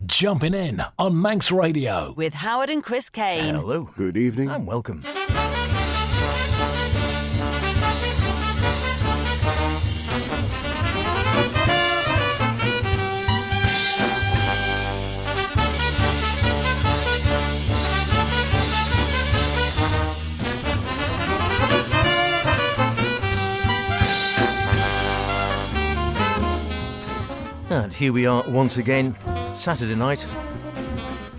Jumpin' In on Manx Radio. With Howard and Chris Kane. Hello. Good evening. And welcome. And here we are once again, Saturday night,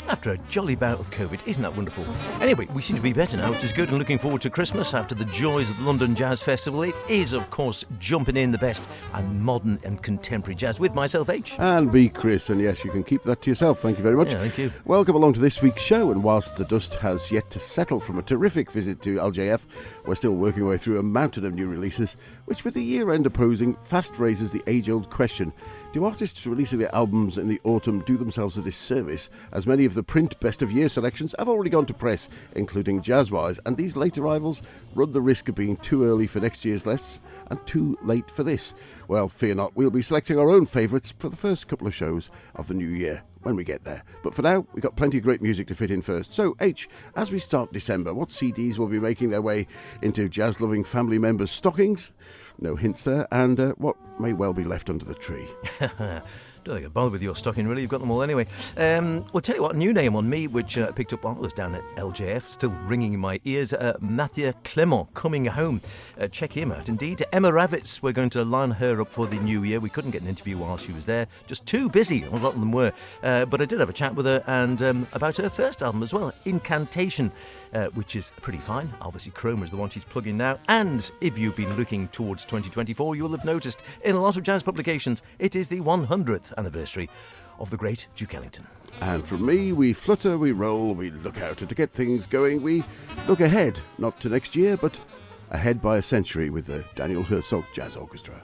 after a jolly bout of COVID. Isn't that wonderful? Anyway, we seem to be better now, which is good, and looking forward to Christmas after the joys of the London Jazz Festival. It is, of course, Jumpin' In, the best and modern and contemporary jazz, with myself, H. And me, Chris, and yes, you can keep that to yourself. Thank you very much. Yeah, thank you. Welcome along to this week's show, and whilst the dust has yet to settle from a terrific visit to LJF, we're still working our way through a mountain of new releases, which with the year-end approaching fast raises the age-old question: do artists releasing their albums in the autumn do themselves a disservice, as many of the print best-of-year selections have already gone to press, including Jazzwise, and these late arrivals run the risk of being too early for next year's lists and too late for this? Well, fear not, we'll be selecting our own favourites for the first couple of shows of the new year when we get there. But for now, we've got plenty of great music to fit in first. So, H, as we start December, what CDs will be making their way into jazz-loving family members' stockings? No hints there. And what may well be left under the tree? Don't think I'd bother with your stocking, really. You've got them all anyway. Well, tell you what, a new name on me, which I picked up while I was down at LJF, still ringing in my ears. Mathieu Clément, Coming Home. Check him out, indeed. Emma Rawicz, we're going to line her up for the new year. We couldn't get an interview while she was there. Just too busy, a lot of them were. But I did have a chat with her and about her first album as well, Incantation, which is pretty fine. Obviously, Chroma is the one she's plugging now. And if you've been looking towards 2024, you'll have noticed in a lot of jazz publications, it is the 100th anniversary of the great Duke Ellington. And from me, we flutter, we roll, we look out, and to get things going, we look ahead, not to next year, but ahead by a century with the Daniel Herzog Jazz Orchestra.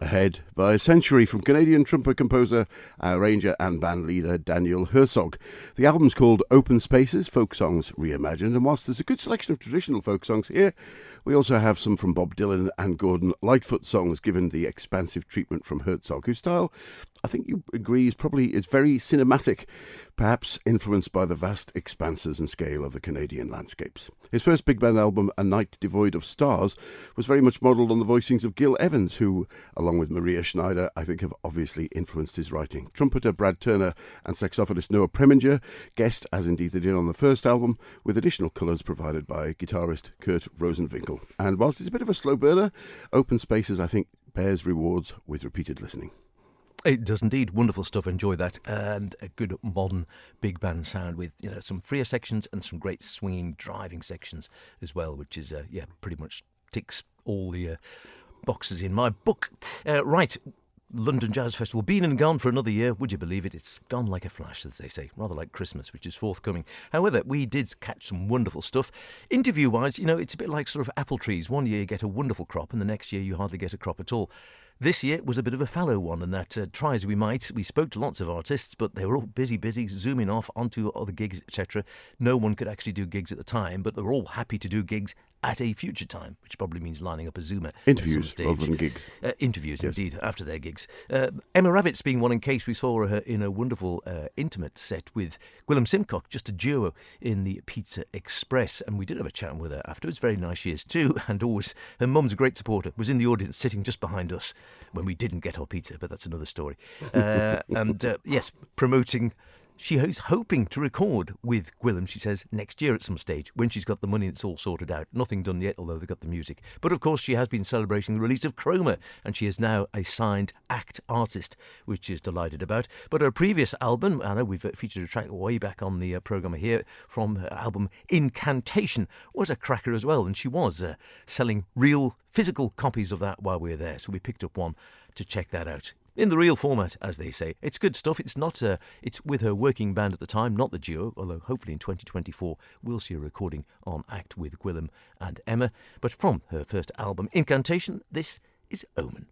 Ahead by a century from Canadian trumpet composer, arranger and band leader Daniel Herzog. The album's called Open Spaces, Folk Songs Reimagined, and whilst there's a good selection of traditional folk songs here, we also have some from Bob Dylan and Gordon Lightfoot songs, given the expansive treatment from Herzog, whose style, I think you agree, is very cinematic, perhaps influenced by the vast expanses and scale of the Canadian landscapes. His first big band album, A Night Devoid of Stars, was very much modelled on the voicings of Gil Evans, who, along with Maria Schneider, I think have obviously influenced his writing. Trumpeter Brad Turner and saxophonist Noah Preminger guest, as indeed they did on the first album, with additional colours provided by guitarist Kurt Rosenwinkel. And whilst it's a bit of a slow burner, Open Spaces, I think, bears rewards with repeated listening. It does indeed. Wonderful stuff. Enjoy that. And a good modern big band sound with, some freer sections and some great swinging, driving sections as well, which is, pretty much ticks all the boxes in my book. Right. London Jazz Festival, been and gone for another year. Would you believe it? It's gone like a flash, as they say, rather like Christmas, which is forthcoming. However, we did catch some wonderful stuff. Interview-wise, it's a bit like sort of apple trees. One year you get a wonderful crop, and the next year you hardly get a crop at all. This year was a bit of a fallow one, and that, try as we might, we spoke to lots of artists, but they were all busy, zooming off onto other gigs, etc. No one could actually do gigs at the time, but they were all happy to do gigs at a future time, which probably means lining up a Zoomer. Interviews rather than gigs. Interviews, yes. Indeed, after their gigs. Emma Rawicz being one in case. We saw her in a wonderful intimate set with Gwilym Simcock, just a duo in the Pizza Express, and we did have a chat with her afterwards. Very nice she is too, and always, her mum's a great supporter, was in the audience sitting just behind us when we didn't get our pizza, but that's another story. Yes, promoting. She is hoping to record with Gwilym, she says, next year at some stage, when she's got the money and it's all sorted out. Nothing done yet, although they've got the music. But of course, she has been celebrating the release of Chroma, and she is now a signed act artist, which she's delighted about. But her previous album, I know we've featured a track way back on the programme here, from her album Incantation, was a cracker as well, and she was selling real physical copies of that while we were there, so we picked up one to check that out. In the real format, as they say. It's good stuff. It's not. It's with her working band at the time, not the duo, although hopefully in 2024 we'll see a recording on act with Gwilym and Emma. But from her first album, Incantation, this is Omen.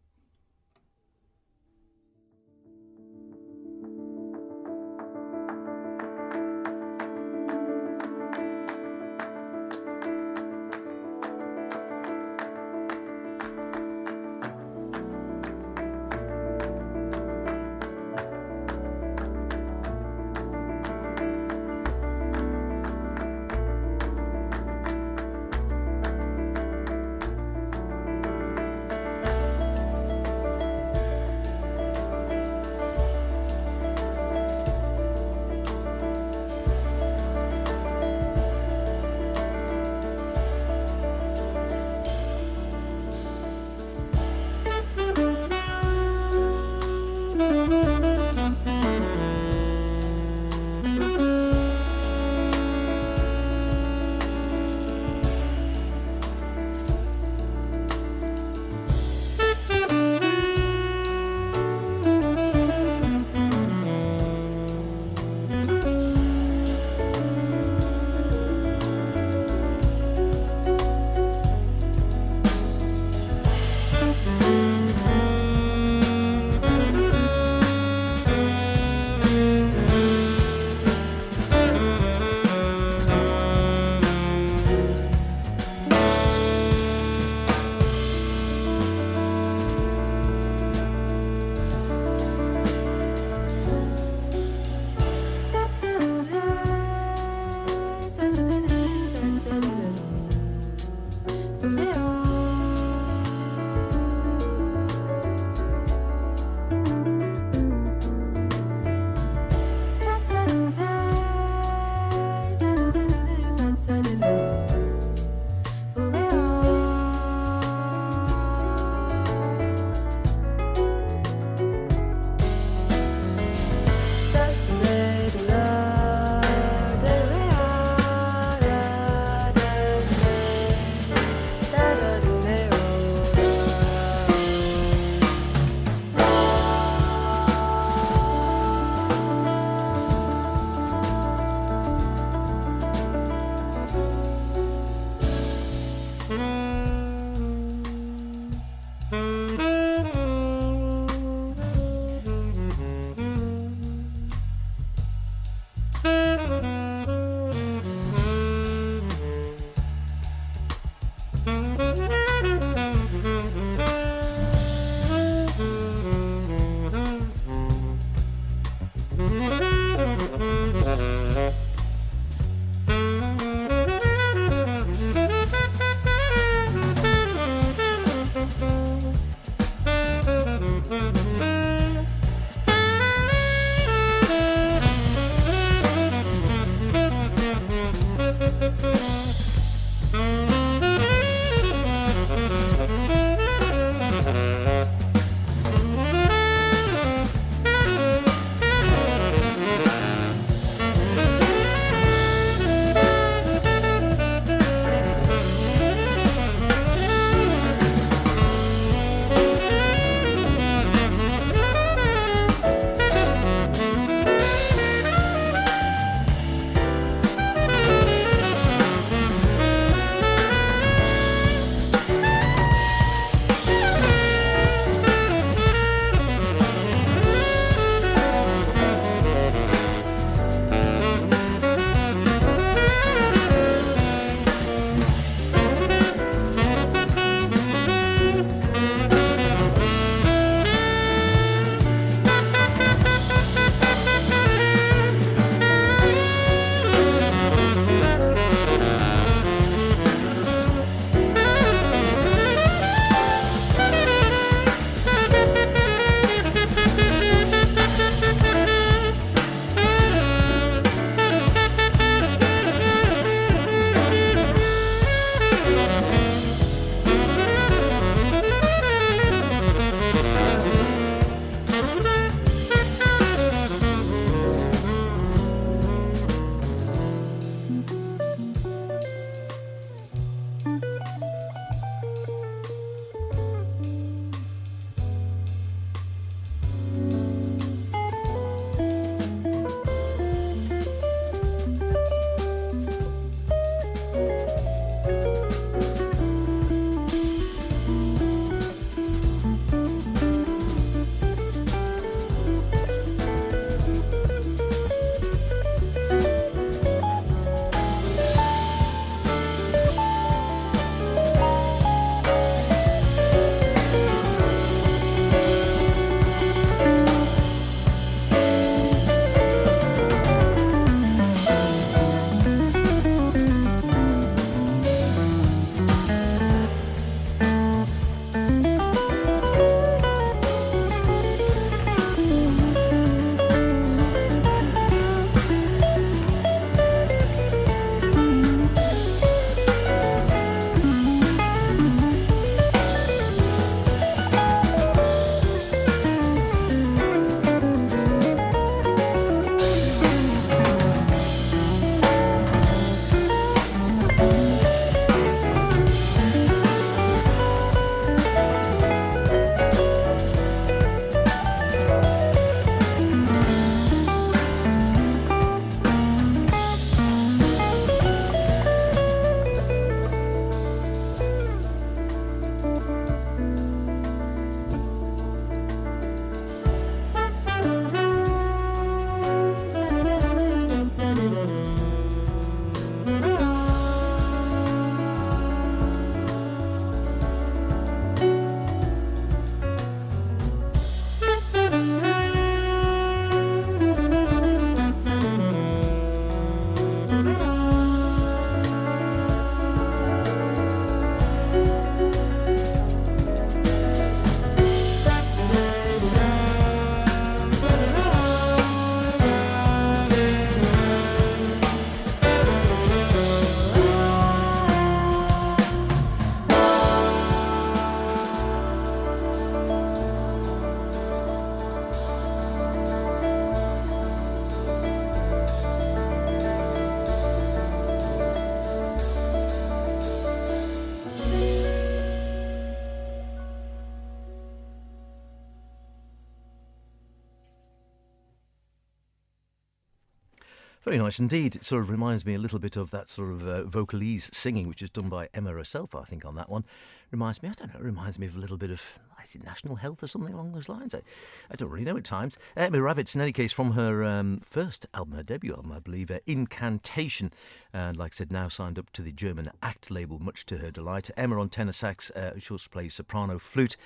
Very nice indeed. It sort of reminds me a little bit of that sort of vocalese singing, which is done by Emma herself, I think, on that one. Reminds me, I don't know, it reminds me of a little bit of, is it National Health or something along those lines? I don't really know at times. Emma Rawicz, in any case, from her first album, her debut album, I believe, Incantation. And like I said, now signed up to the German Act label, much to her delight. Emma on tenor sax, she also plays soprano, flute,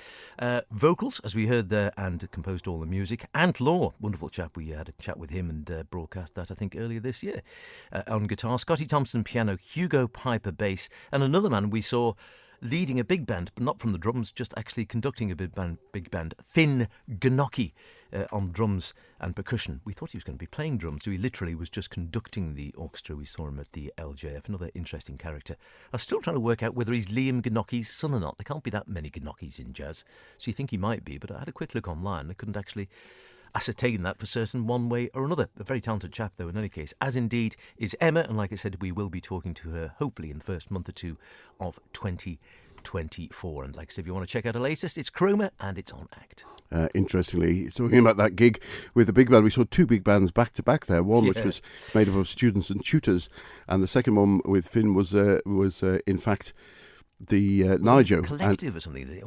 vocals, as we heard there, and composed all the music. Ant Law, wonderful chap. We had a chat with him and broadcast that, I think, earlier this year. On guitar, Scotty Thompson piano, Hugo Piper bass, and another man we saw leading a big band, but not from the drums, just actually conducting a big band. Finn Gnocchi on drums and percussion. We thought he was going to be playing drums, so he literally was just conducting the orchestra. We saw him at the LJF, another interesting character. I'm still trying to work out whether he's Liam Gnocchi's son or not. There can't be that many Gnocchis in jazz, so you think he might be, but I had a quick look online. I couldn't actually ascertain that for certain one way or another. A very talented chap, though, in any case, as indeed is Emma, and like I said, we will be talking to her hopefully in the first month or two of 2024. And like I said, if you want to check out her latest, it's Chroma and it's on Act. Interestingly, talking about that gig with the big band, we saw two big bands back to back there. One which was made up of students and tutors, and the second one with Finn was in fact the Nijo collective or something. There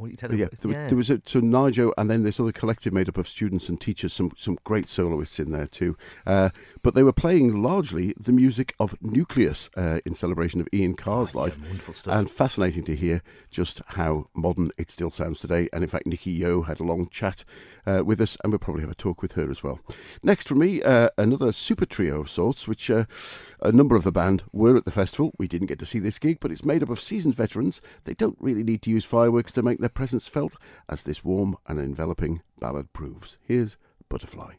was so Nijo, and then this other collective made up of students and teachers. Some great soloists in there too. But they were playing largely the music of Nucleus in celebration of Ian Carr's life. Wonderful stuff. And fascinating to hear just how modern it still sounds today. And in fact, Nikki Yo had a long chat with us, and we'll probably have a talk with her as well. Next for me, another super trio of sorts, which a number of the band were at the festival. We didn't get to see this gig, but it's made up of seasoned veterans. They don't really need to use fireworks to make their presence felt, as this warm and enveloping ballad proves. Here's Butterfly.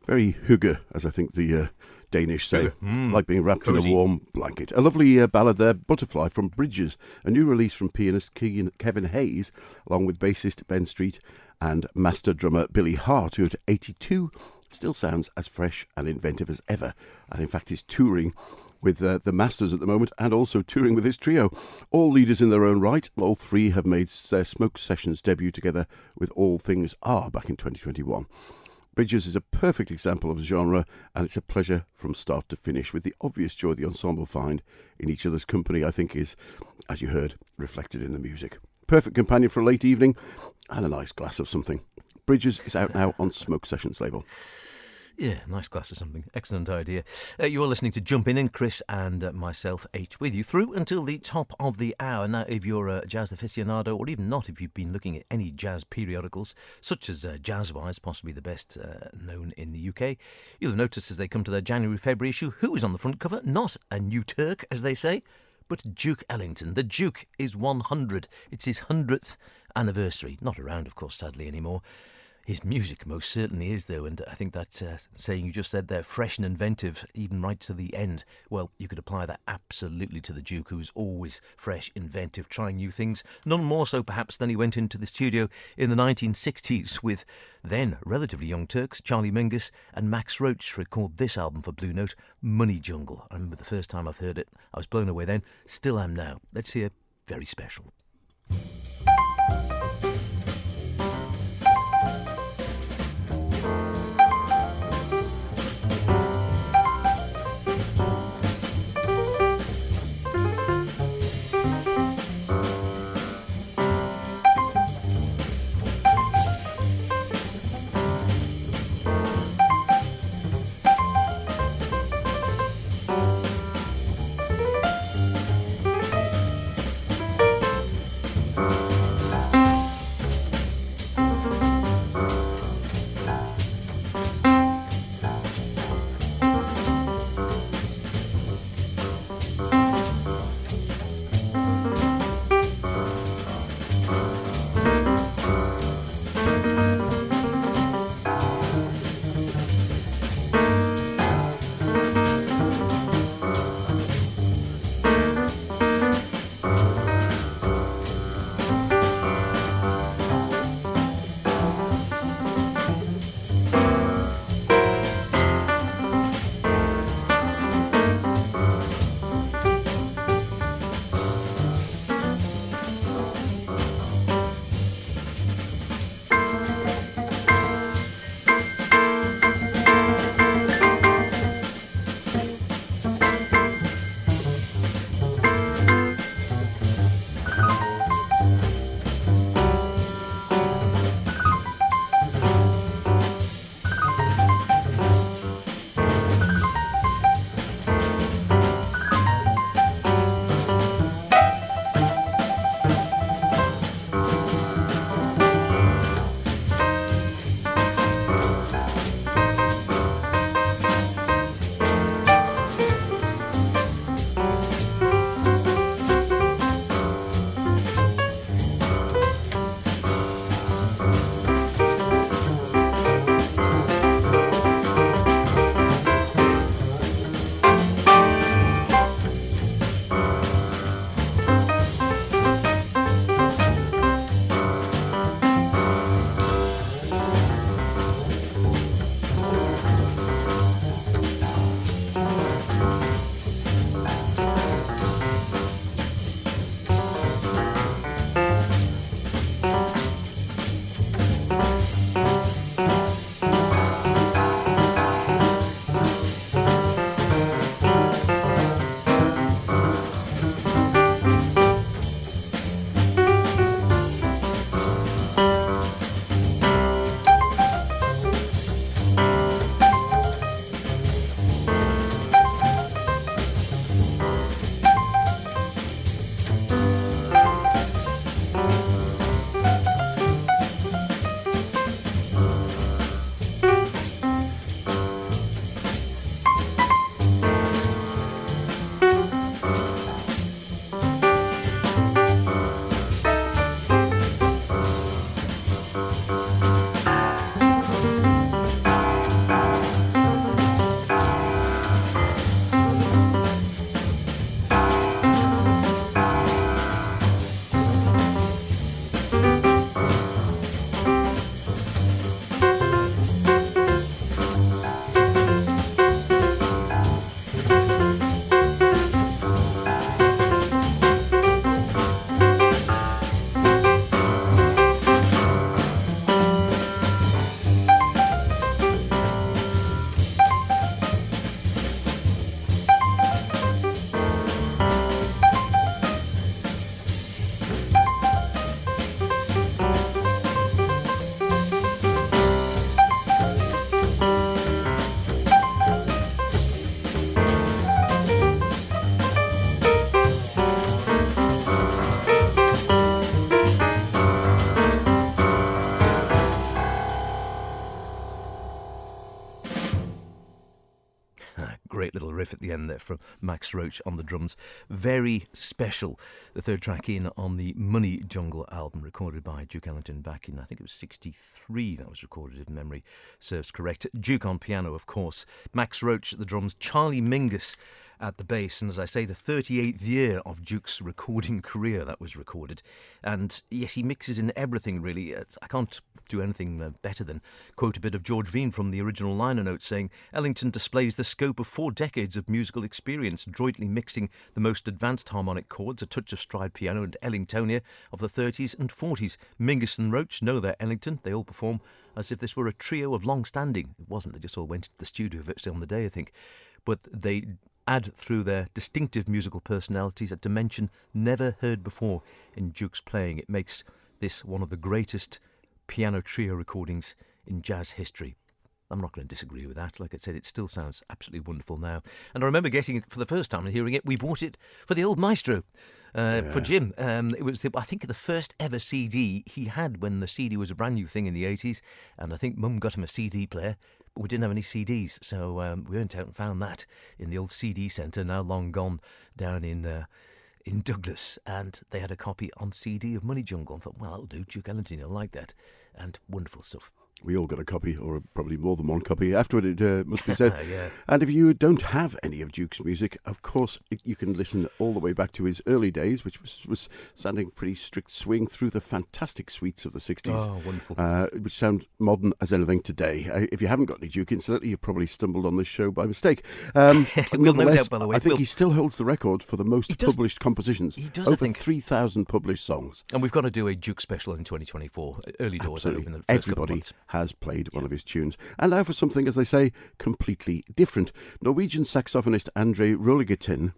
Very hygge, as I think the Danish say, like being wrapped Cozy. in a warm blanket. A lovely ballad there, Butterfly, from Bridges, a new release from pianist Kevin Hayes, along with bassist Ben Street and master drummer Billy Hart, who at 82 still sounds as fresh and inventive as ever, and in fact is touring with the Masters at the moment and also touring with his trio. All leaders in their own right. All three have made their Smoke Sessions debut together with All Things Are back in 2021. Bridges is a perfect example of the genre, and it's a pleasure from start to finish, with the obvious joy the ensemble find in each other's company, I think is, as you heard, reflected in the music. Perfect companion for a late evening and a nice glass of something. Bridges is out now on Smoke Sessions label. Yeah, nice glass of something. Excellent idea. You are listening to Jumpin In, Chris and myself, H, with you through until the top of the hour. Now, if you're a jazz aficionado, or even not, if you've been looking at any jazz periodicals, such as Jazzwise, possibly the best known in the UK, you'll have noticed as they come to their January-February issue, who is on the front cover? Not a new Turk, as they say, but Duke Ellington. The Duke is 100. It's his 100th anniversary. Not around, of course, sadly, anymore. His music most certainly is, though, and I think that saying you just said there, fresh and inventive, even right to the end, well, you could apply that absolutely to the Duke, who's always fresh, inventive, trying new things, none more so perhaps than he went into the studio in the 1960s with then relatively young Turks, Charlie Mingus and Max Roach, to record this album for Blue Note, Money Jungle. I remember the first time I've heard it, I was blown away then, still am now. Let's hear Very Special. riff at the end there from Max Roach on the drums. Very special. The third track in on the Money Jungle album, recorded by Duke Ellington back in, I think it was 63, that was recorded, if memory serves correct. Duke on piano, of course. Max Roach at the drums. Charlie Mingus at the bass, and as I say, the 38th year of Duke's recording career that was recorded. And yes, he mixes in everything, really. I can't do anything better than quote a bit of George Veen from the original liner notes, saying, Ellington displays the scope of 4 decades of musical experience, adroitly mixing the most advanced harmonic chords, a touch of stride piano and Ellingtonia of the 30s and 40s. Mingus and Roach know their Ellington. They all perform as if this were a trio of long standing. It wasn't. They just all went to the studio virtually on the day, I think. But they add through their distinctive musical personalities a dimension never heard before in Duke's playing. It makes this one of the greatest piano trio recordings in jazz history. I'm not going to disagree with that. Like I said, it still sounds absolutely wonderful now. And I remember getting it for the first time and hearing it. We bought it for the old maestro, for Jim. It was, I think, the first ever CD he had when the CD was a brand new thing in the 80s. And I think Mum got him a CD player. But we didn't have any CDs, so we went out and found that in the old CD centre, now long gone, down in Douglas, and they had a copy on CD of Money Jungle. I thought, well, that'll do. Duke Ellington, you'll like that, and wonderful stuff. We all got a copy, or probably more than one copy afterward, it must be said. Yeah. And if you don't have any of Duke's music, of course, you can listen all the way back to his early days, which was sounding pretty strict swing through the fantastic suites of the 60s. Oh, wonderful. Which sound modern as anything today. If you haven't got any Duke, incidentally, you've probably stumbled on this show by mistake. Well, no doubt, by the way. I think he still holds the record for the most published compositions. He does, Over I think. 3,000 published songs. And we've got to do a Duke special in 2024. Early doors Absolutely. open in the first couple of Everybody months. has played one of his tunes. And now for something, as they say, completely different. Norwegian saxophonist Andre Roligten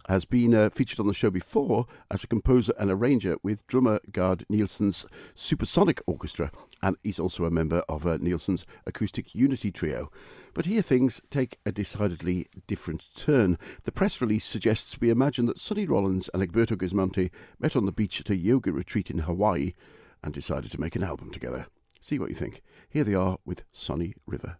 has been featured on the show before as a composer and arranger with drummer Gard Nielsen's Supersonic Orchestra, and he's also a member of Nielsen's Acoustic Unity Trio. But here things take a decidedly different turn. The press release suggests we imagine that Sonny Rollins and Egberto Gismonti met on the beach at a yoga retreat in Hawaii and decided to make an album together. See what you think. Here they are with Sonny River.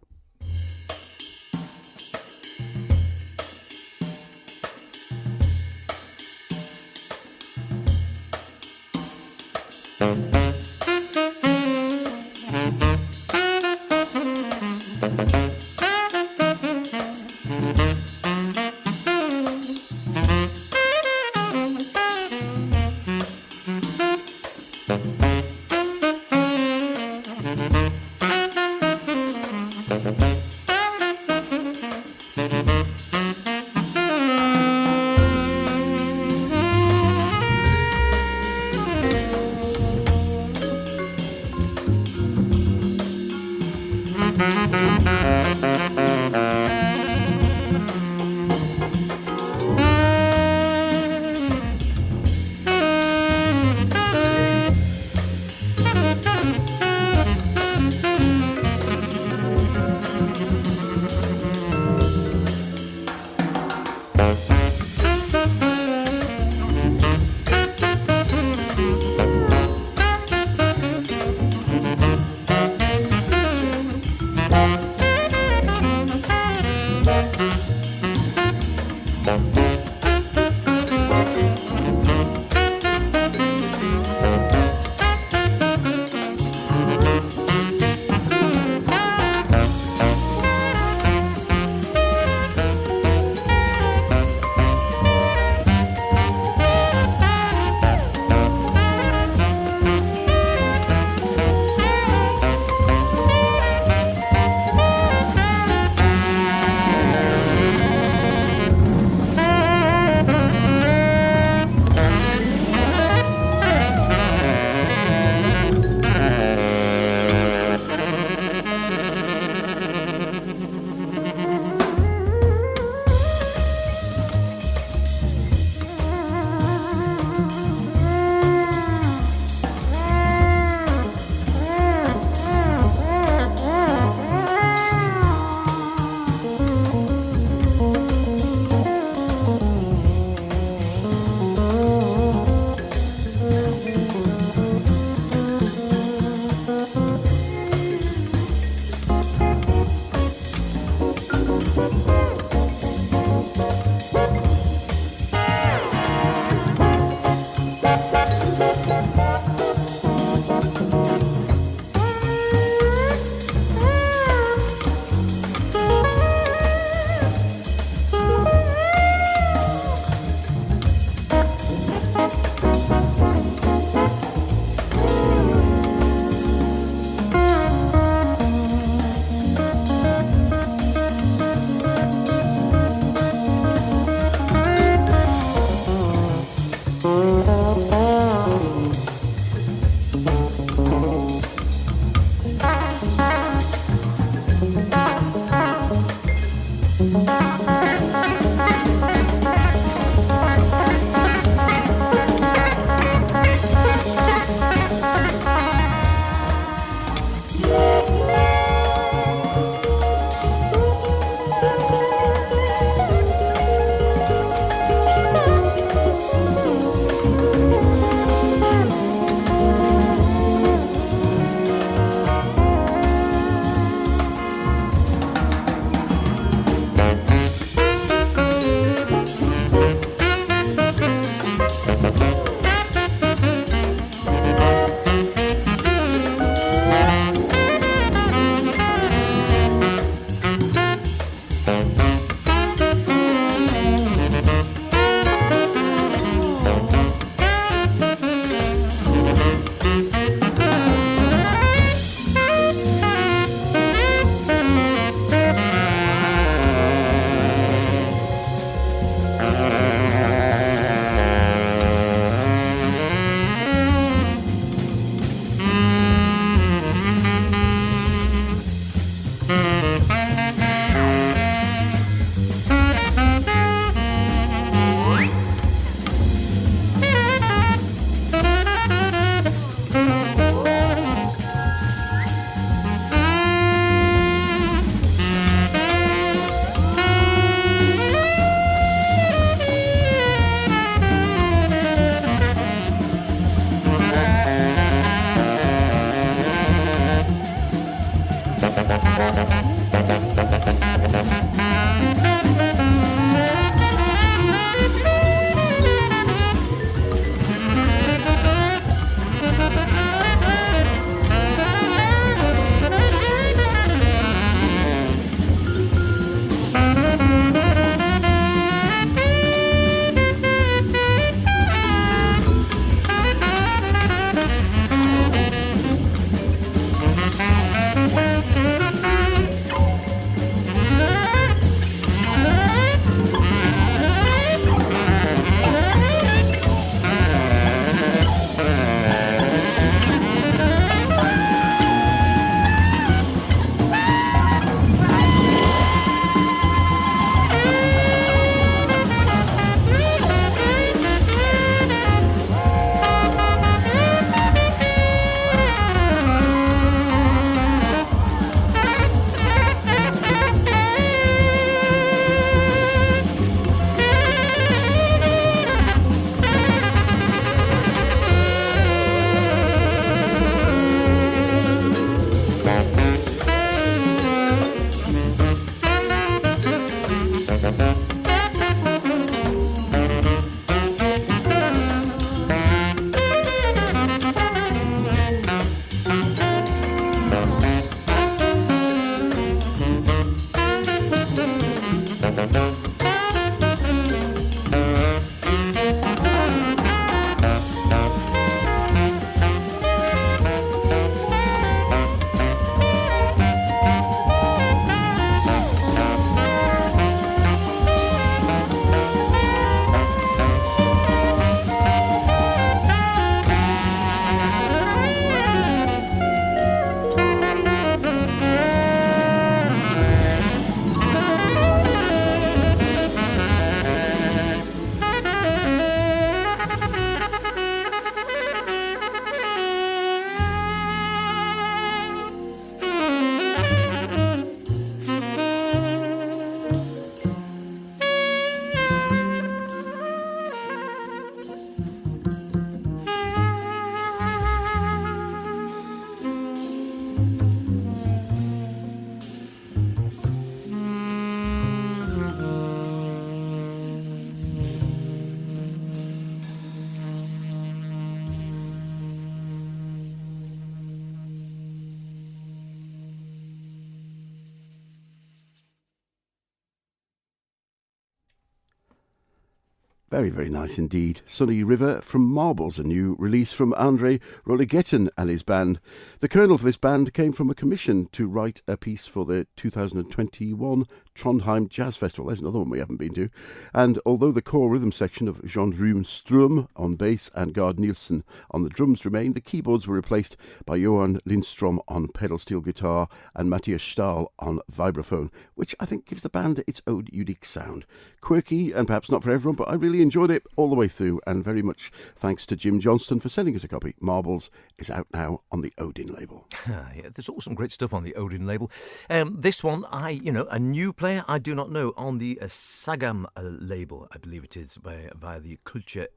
Very, very nice indeed. Sunny River from Marbles, a new release from Andrei Roligetin and his band. The kernel for this band came from a commission to write a piece for the 2021 Trondheim Jazz Festival. There's another one we haven't been to. And although the core rhythm section of Jean-Ruhm Strum on bass and Gard Nielsen on the drums remained, the keyboards were replaced by Johan Lindstrom on pedal steel guitar and Matthias Stahl on vibraphone, which I think gives the band its own unique sound. Quirky and perhaps not for everyone, but I really enjoyed it all the way through, and very much thanks to Jim Johnston for sending us a copy. Marbles is out now on the Odin label. Yeah, there's all some great stuff on the Odin label. This one, a new player I do not know on the Sagam label, I believe it is, by the Culture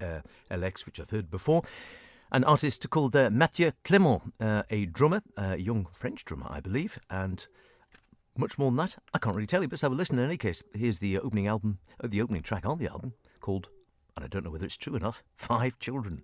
LX, which I've heard before. An artist called Mathieu Clément, a drummer, a young French drummer, I believe, and much more than that, I can't really tell you, but let's have a listen in any case. Here's the opening track on the album, called, and I don't know whether it's true or not, 5 Children.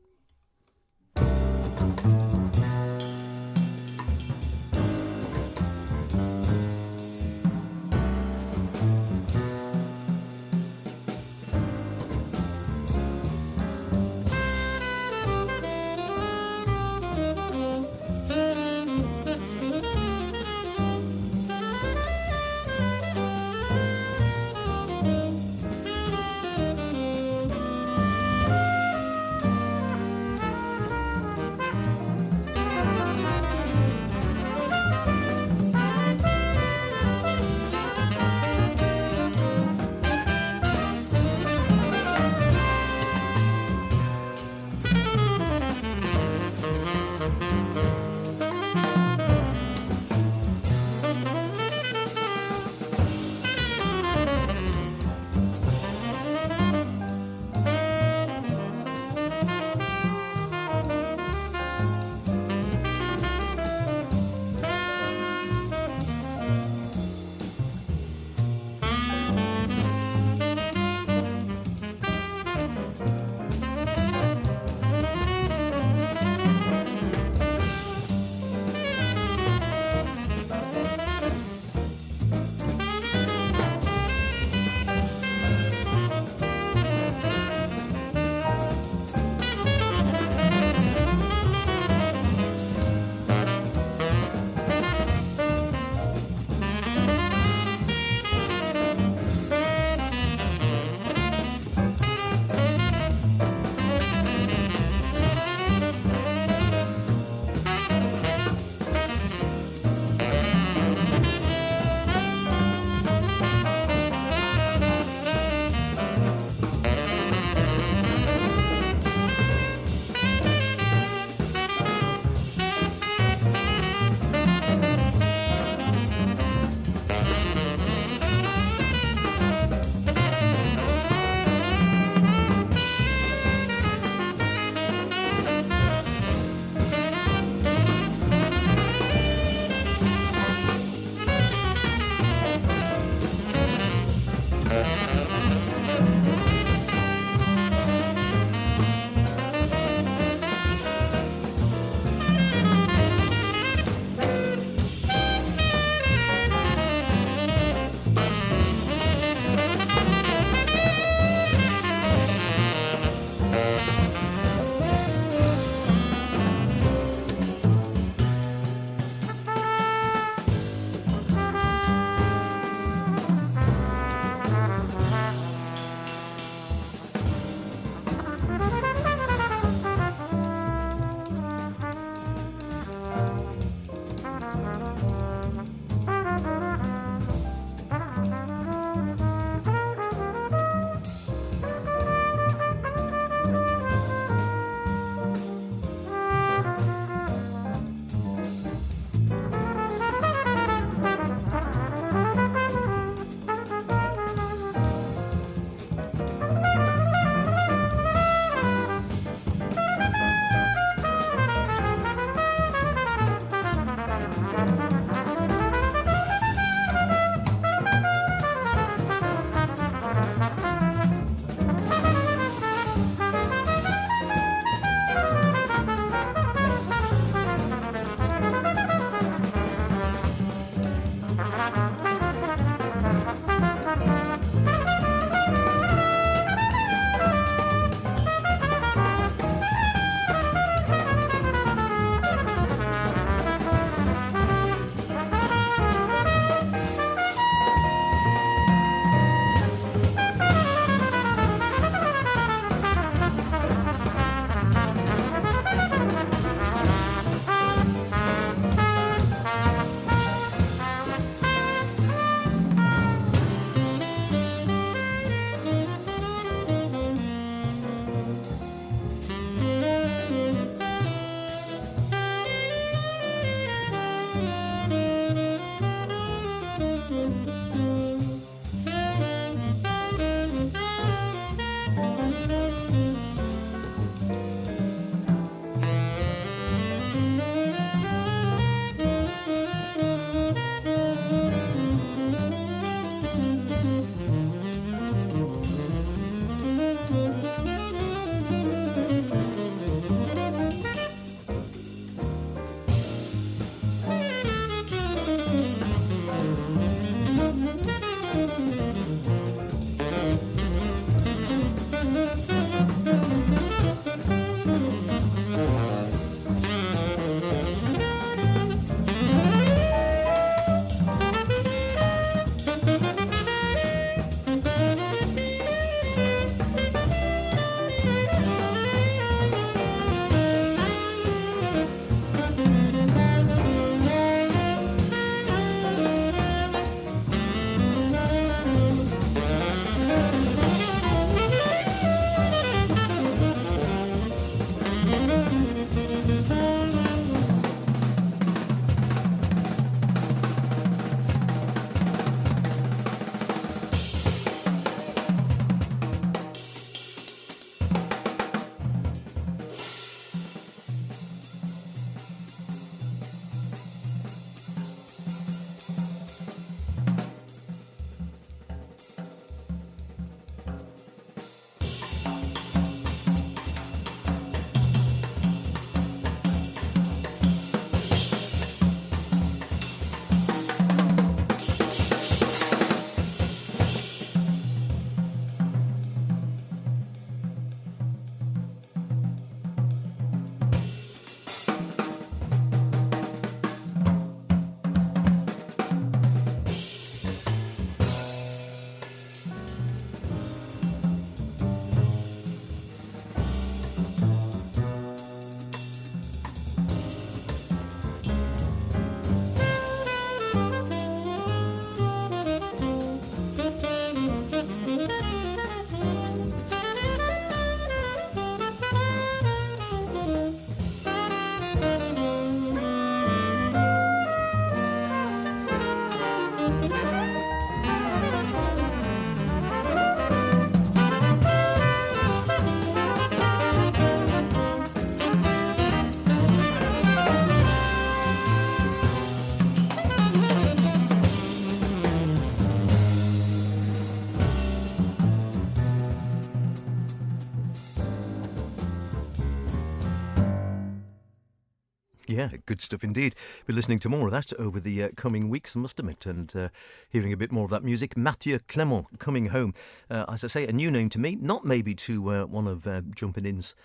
Yeah, good stuff indeed. We're listening to more of that over the coming weeks, I must admit, and hearing a bit more of that music. Mathieu Clément, Coming Home. As I say, a new name to me, not maybe to one of Jumpin In's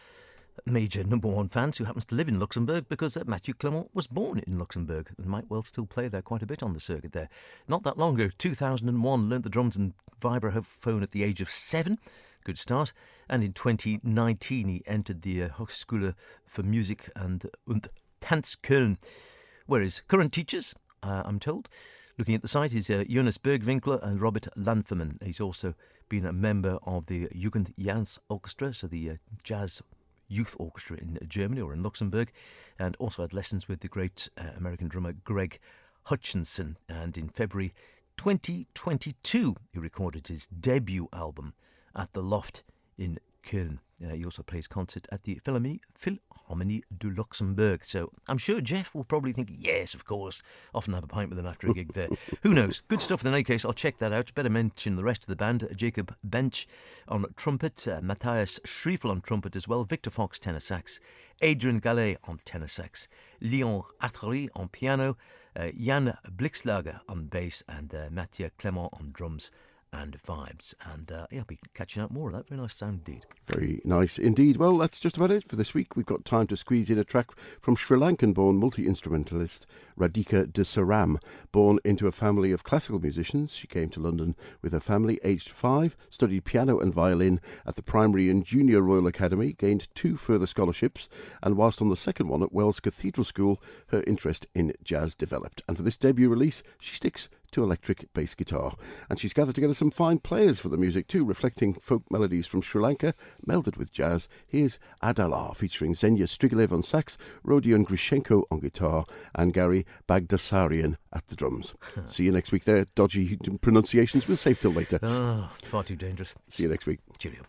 major number one fans who happens to live in Luxembourg, because Mathieu Clément was born in Luxembourg and might well still play there quite a bit on the circuit there. Not that long ago, 2001, learnt the drums and vibraphone at the age of 7. Good start. And in 2019, he entered the Hochschule für Musik und Tanz Köln, where his current teachers, I'm told, looking at the site, is Jonas Bergwinkler and Robert Lanferman. He's also been a member of the Jugendjazz Orchestra, so the jazz youth orchestra in Germany or in Luxembourg, and also had lessons with the great American drummer Greg Hutchinson. And in February 2022, he recorded his debut album at the Loft in Köln. He also plays concert at the Philharmonie du Luxembourg. So I'm sure Jeff will probably think, yes, of course, often have a pint with him after a gig there. Who knows? Good stuff in any case. I'll check that out. Better mention the rest of the band. Jacob Bench on trumpet, Matthias Schriefel on trumpet as well, Victor Fox tenor sax, Adrian Gallet on tenor sax, Leon Attery on piano, Jan Blixlager on bass, and Mathieu Clément on drums and vibes. And I'll be catching out more of that. Very nice sound indeed. Very nice indeed. Well, that's just about it for this week. We've got time to squeeze in a track from Sri Lankan-born multi-instrumentalist Radhika de Saram. Born into a family of classical musicians, she came to London with her family aged 5, studied piano and violin at the Primary and Junior Royal Academy, gained 2 further scholarships, and whilst on the second one at Wells Cathedral School, her interest in jazz developed. And for this debut release, she sticks to electric bass guitar. And she's gathered together some fine players for the music too, reflecting folk melodies from Sri Lanka, melded with jazz. Here's Adalar, featuring Xenia Strigolev on sax, Rodion Grishenko on guitar, and Gary Bagdasarian at the drums. See you next week there. Dodgy pronunciations, we'll save till later. Oh, far too dangerous. See you next week. Cheerio.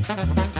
Bye.